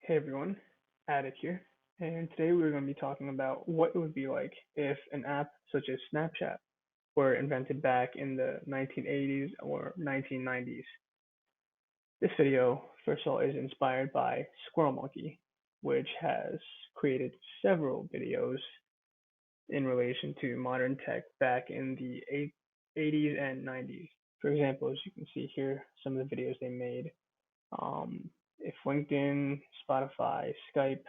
Hey everyone, Attic here, and today we're going to be talking about what it would be like if an app such as Snapchat were invented back in the 1980s or 1990s. This video, first of all, is inspired by Squirrel Monkey, which has created several videos in relation to modern tech back in the 80s and 90s. For example, as you can see here, some of the videos they made. If LinkedIn, Spotify, Skype,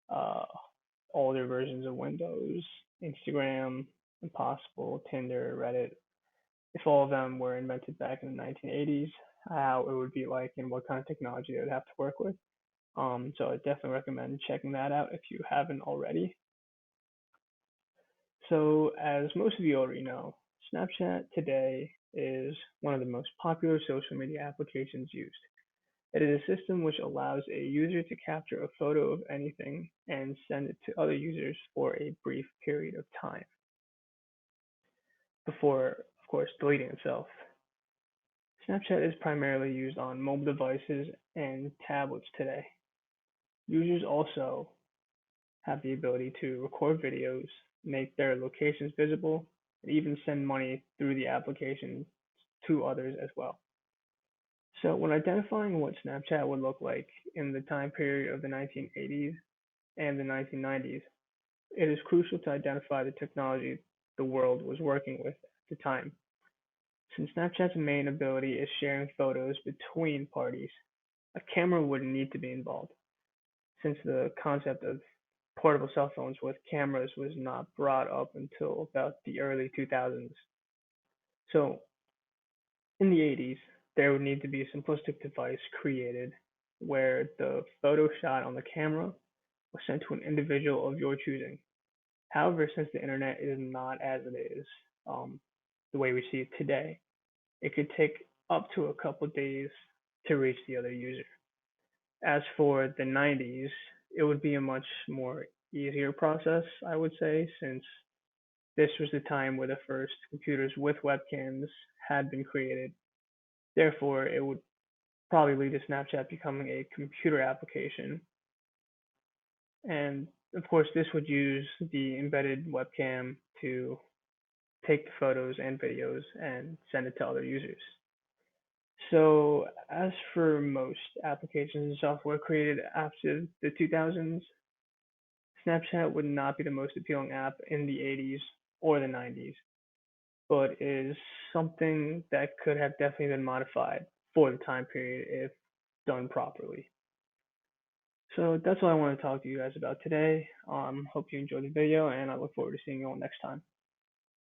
uh, older versions of Windows, Instagram, Impossible, Tinder, Reddit, if all of them were invented back in the 1980s, how it would be like and what kind of technology they would have to work with. So I definitely recommend checking that out if you haven't already. So as most of you already know, Snapchat today is one of the most popular social media applications used. It is a system which allows a user to capture a photo of anything and send it to other users for a brief period of time before, of course, deleting itself. Snapchat is primarily used on mobile devices and tablets today. Users also have the ability to record videos, make their locations visible, and even send money through the application to others as well. So when identifying what Snapchat would look like in the time period of the 1980s and the 1990s, it is crucial to identify the technology the world was working with at the time. Since Snapchat's main ability is sharing photos between parties, a camera wouldn't need to be involved, since the concept of portable cell phones with cameras was not brought up until about the early 2000s. So in the 80s, there would need to be a simplistic device created where the photo shot on the camera was sent to an individual of your choosing. However, since the internet is not as it is, the way we see it today, it could take up to a couple days to reach the other user. As for the 90s, it would be a much more easier process, I would say, since this was the time where the first computers with webcams had been created. Therefore, it would probably lead to Snapchat becoming a computer application. And of course, this would use the embedded webcam to take the photos and videos and send it to other users. So, as for most applications and software created after the 2000s, Snapchat would not be the most appealing app in the 80s or the 90s, but is something that could have definitely been modified for the time period if done properly. So that's what I want to talk to you guys about today. Hope you enjoyed the video, and I look forward to seeing you all next time.